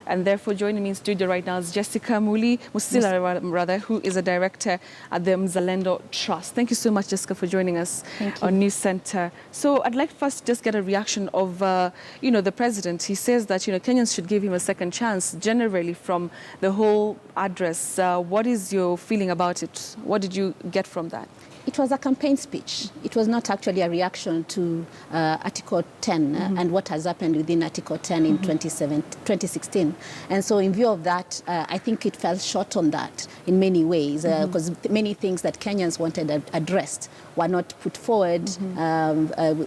And therefore, joining me in studio right now is Jessica Musila, who is a director at the Mzalendo Trust. Thank you so much, Jessica, for joining us on News Center. So I'd like first to just get a reaction of, the president. He says that, Kenyans should give him a second chance, generally from the whole address. What is your feeling about it? What did you get from that? It was a campaign speech. It was not actually a reaction to Article 10 and what has happened within Article 10 in 2016. And so in view of that, I think it fell short on that in many ways, because many things that Kenyans wanted addressed were not put forward.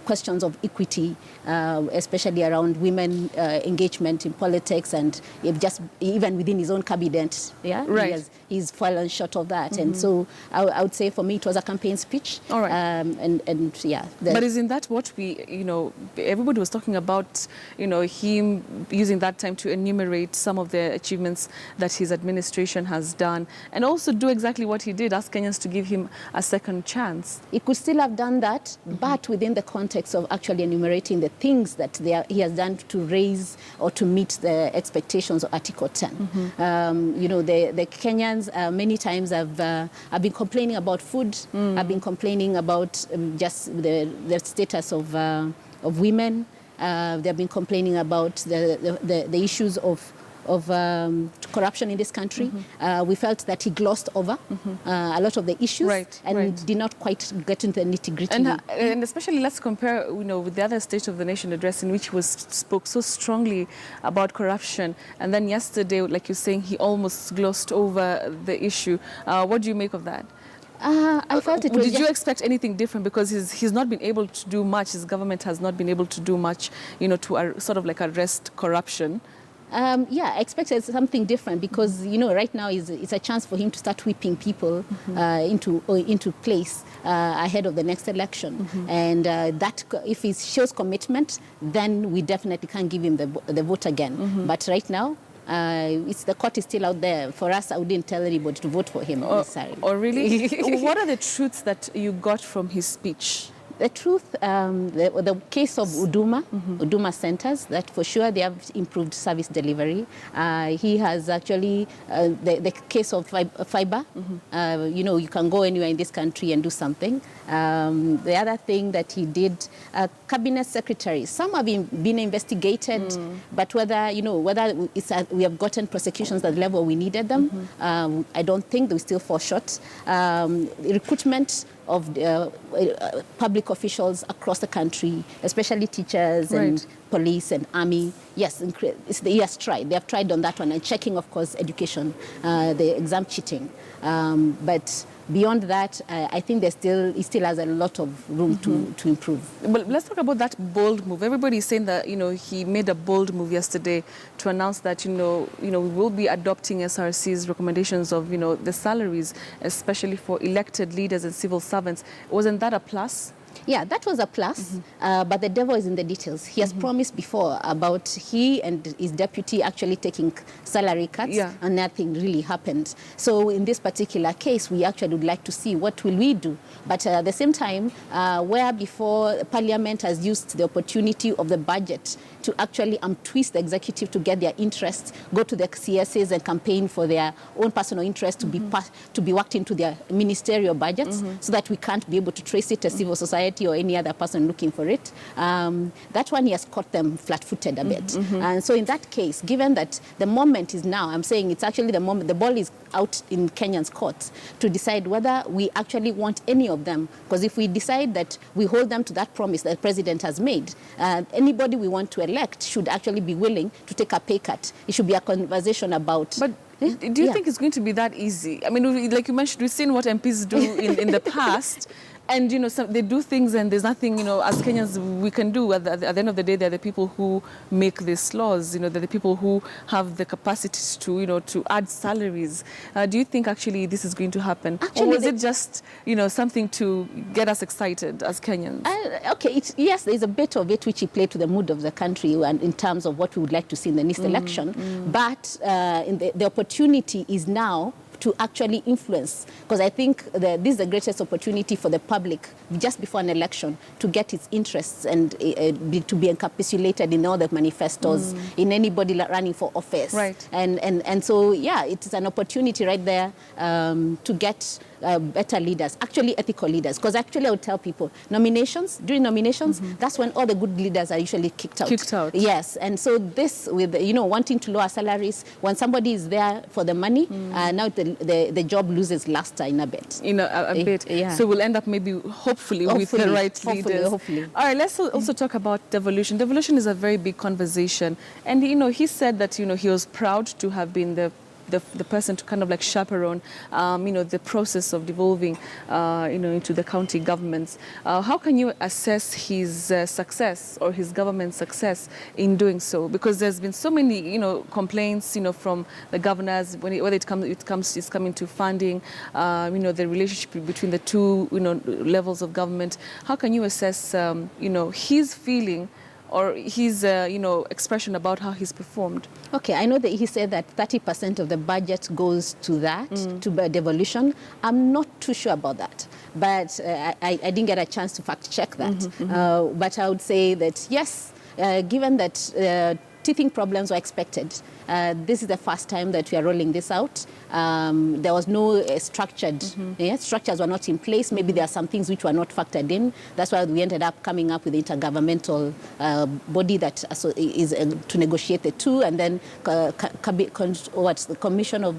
Questions of equity, especially around women engagement in politics, and just even within his own cabinet, he's fallen short of that. And so I would say for me it was a campaign speech. All right. But isn't that what we, everybody was talking about, him using that time to enumerate some of the achievements that his administration has done, and also do exactly what he did, ask Kenyans to give him a second chance. He could still have done that, but within the context of actually enumerating the things that he has done to raise or to meet the expectations of Article 10. The Kenyans many times have been complaining about food, have been complaining about just the status of women. They've been complaining about the issues of corruption in this country. We felt that he glossed over a lot of the issues did not quite get into the nitty-gritty. And especially let's compare, with the other State of the Nation address in which he spoke so strongly about corruption. And then yesterday, like you're saying, he almost glossed over the issue. What do you make of that? I felt it was. Did you expect anything different? Because he's not been able to do much. His government has not been able to do much, to sort of like arrest corruption. I expected something different because, right now it's a chance for him to start whipping people into place ahead of the next election. And that, if he shows commitment, then we definitely can give him the vote again. But right now, the court is still out there. For us, I wouldn't tell anybody to vote for him necessarily. Or really? What are the truths that you got from his speech? The truth, the case of Huduma centers, that for sure they have improved service delivery. He has actually, the case of fiber, you can go anywhere in this country and do something. The other thing that he did, cabinet secretaries, some have been investigated, but whether we have gotten prosecutions at the level we needed them, I don't think they still fall short. Recruitment of public officials across the country, especially teachers and police and army. Yes, he has tried. They have tried on that one, and checking, of course, education, the exam cheating. But beyond that, I think he still has a lot of room to improve. But let's talk about that bold move. Everybody is saying that, he made a bold move yesterday to announce that, we will be adopting SRC's recommendations of, the salaries, especially for elected leaders and civil servants. Wasn't that a plus? Yeah, that was a plus, but the devil is in the details. He has promised before about he and his deputy actually taking salary cuts, and nothing really happened. So in this particular case, we actually would like to see what will we do. But at the same time, where before Parliament has used the opportunity of the budget to actually twist the executive to get their interests, go to the CSAs and campaign for their own personal interest to be worked into their ministerial budgets, so that we can't be able to trace it to civil society or any other person looking for it. That one, he has caught them flat-footed a bit. And so in that case, given that the moment is now, I'm saying it's actually the moment, the ball is out in Kenyan's courts to decide whether we actually want any of them. Because if we decide that we hold them to that promise that the president has made, anybody we want to elect should actually be willing to take a pay cut. It should be a conversation about... But do you think it's going to be that easy? I mean, like you mentioned, we've seen what MPs do in the past. And, they do things and there's nothing, as Kenyans we can do. At the end of the day, they're the people who make these laws. They're the people who have the capacity to, to add salaries. Do you think actually this is going to happen? Actually, or was it just, something to get us excited as Kenyans? Yes, there's a bit of it which he played to the mood of the country and in terms of what we would like to see in the next election. But the opportunity is now to actually influence. Because I think this is the greatest opportunity for the public just before an election to get its interests and to be encapsulated in all the manifestos, in anybody running for office. Right. And so, yeah, it is an opportunity right there to get better leaders, actually ethical leaders. Because actually I would tell people, during nominations, that's when all the good leaders are usually kicked out. Kicked out. Yes, and so this with, wanting to lower salaries, when somebody is there for the money, now the job loses luster in a bit. A bit. Yeah. So we'll end up maybe, hopefully with the right leaders. Hopefully. All right, let's also talk about devolution. Devolution is a very big conversation. And, he said that, he was proud to have been the person to kind of like chaperone, the process of devolving, into the county governments. How can you assess his success or his government's success in doing so? Because there's been so many, complaints, from the governors whether it's coming to funding, the relationship between the two, levels of government. How can you assess, his feeling or his, expression about how he's performed? Okay, I know that he said that 30% of the budget goes to that, to devolution. I'm not too sure about that, but I didn't get a chance to fact check that. But I would say that, yes, given that teething problems were expected, this is the first time that we are rolling this out. There was no structures were not in place. Maybe there are some things which were not factored in. That's why we ended up coming up with the intergovernmental body that is to negotiate the two, and then what's the Commission of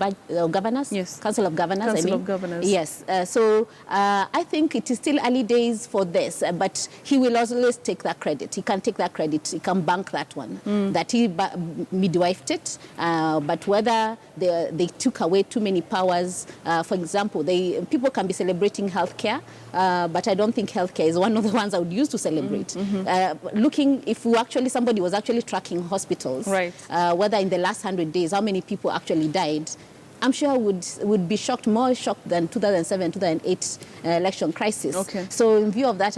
Governors? Yes. Council of Governors. Council of Governors. Yes. So I think it is still early days for this, but he will always take that credit. He can take that credit. He can bank that one, that he midwifed it. But whether they took away too many powers, for example, people can be celebrating healthcare, but I don't think healthcare is one of the ones I would use to celebrate. Looking, if somebody was actually tracking hospitals, right, whether in the last 100 days, how many people actually died, I'm sure I would be more shocked than 2007, 2008 election crisis. Okay. So in view of that,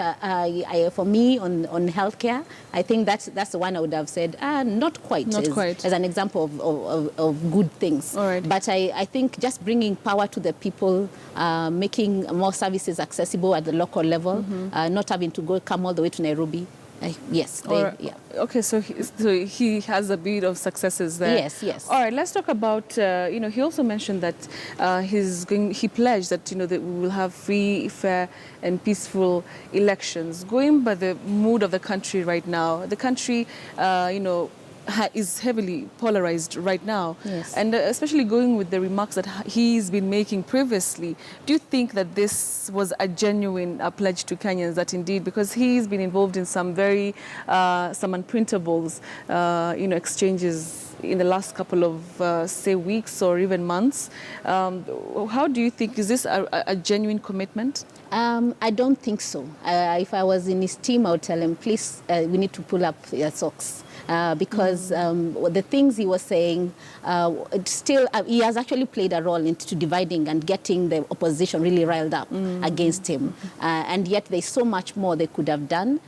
for me on healthcare, I think that's the one I would have said, not quite as an example of good things. All right. But I think just bringing power to the people, making more services accessible at the local level, not having to come all the way to Nairobi. Yes. Yeah. Okay, so he has a bit of successes there. Yes, yes. All right, let's talk about, he also mentioned that he pledged that, that we will have free, fair and peaceful elections. Going by the mood of the country right now, the country, is heavily polarized right now. Yes. And especially going with the remarks that he's been making previously, do you think that this was a genuine pledge to Kenyans, that indeed, because he's been involved in some very, some unprintables, exchanges in the last couple of, say, weeks or even months. How do you think, is this a genuine commitment? I don't think so. If I was in his team, I would tell him, please, we need to pull up your socks. Because the things he was saying, he has actually played a role into dividing and getting the opposition really riled up against him. And yet there's so much more they could have done.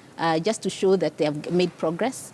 Just to show that they have made progress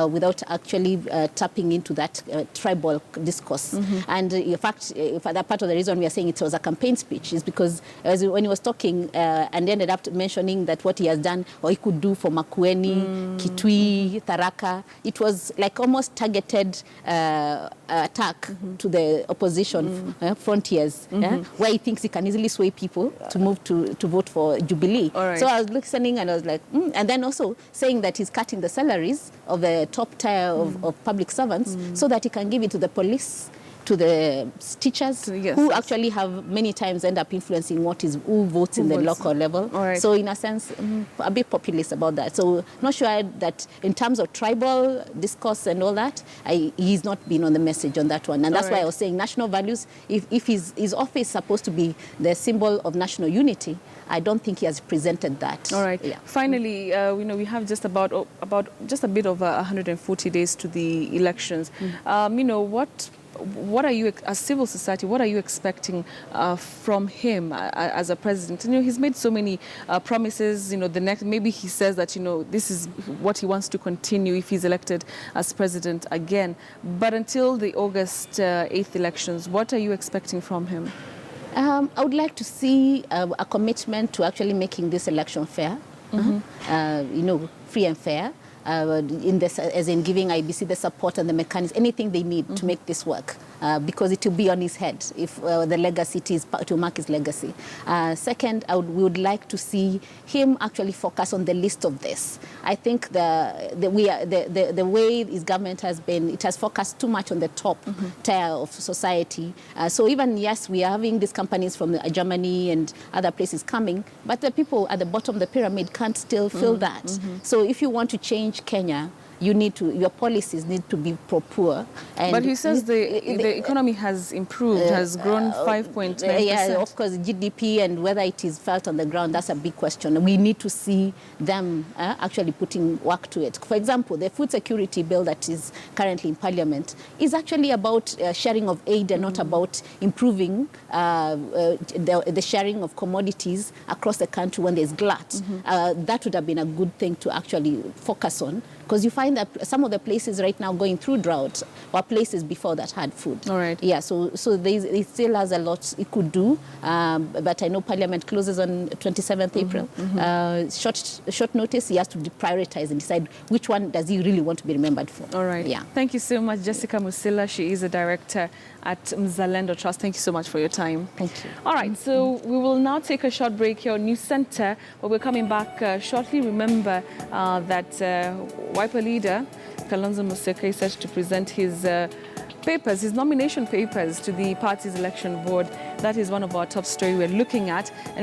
without actually tapping into that tribal discourse. And in fact, that part of the reason we are saying it was a campaign speech is because when he was talking and ended up mentioning that what he has done or he could do for Makueni, Kitui, Tharaka, it was like almost targeted attack to the opposition frontiers, where he thinks he can easily sway people to move to vote for Jubilee. Right. So I was listening and I was like, and then also saying that he's cutting the salaries of the top tier of public servants so that he can give it to the police, to the teachers, who actually have many times end up influencing who votes in the local level. Right. So in a sense, a bit populist about that. So not sure that in terms of tribal discourse and all that, he's not been on the message on that one. And that's why I was saying national values, if his office is supposed to be the symbol of national unity, I don't think he has presented that. All right. Yeah. Finally, we have just about just a bit over 140 days to the elections. What are you, as civil society, what are you expecting from him as a president? He's made so many promises. Maybe he says that this is what he wants to continue if he's elected as president again. But until the August 8th elections, what are you expecting from him? I would like to see a commitment to actually making this election fair, free and fair, as in giving IBC the support and the mechanism, anything they need to make this work. Because it will be on his head if the legacy is to mark his legacy. Second, we would like to see him actually focus on the list of this. I think the way his government has been, it has focused too much on the top tier of society. So even, yes, we are having these companies from Germany and other places coming, but the people at the bottom of the pyramid can't still feel that. So if you want to change Kenya, your policies need to be pro-poor. But he says the economy has improved, has grown 5.9%. Yeah, of course, GDP, and whether it is felt on the ground, that's a big question. We need to see them actually putting work to it. For example, the food security bill that is currently in Parliament is actually about sharing of aid and not about improving the sharing of commodities across the country when there's glut. That would have been a good thing to actually focus on, because you find that some of the places right now going through drought were places before that had food. All right. Yeah, so it still has a lot it could do, but I know Parliament closes on 27th April. Short notice, he has to prioritize and decide which one does he really want to be remembered for. All right. Yeah. Thank you so much, Jessica Musila. She is a director at Mzalendo Trust. Thank you so much for your time. Thank you. All right, so we will now take a short break here on News Center, but we're coming back shortly. Remember that Wiper leader Kalonzo Musyoka is set to present his his nomination papers to the party's election board. That is one of our top stories we're looking at. And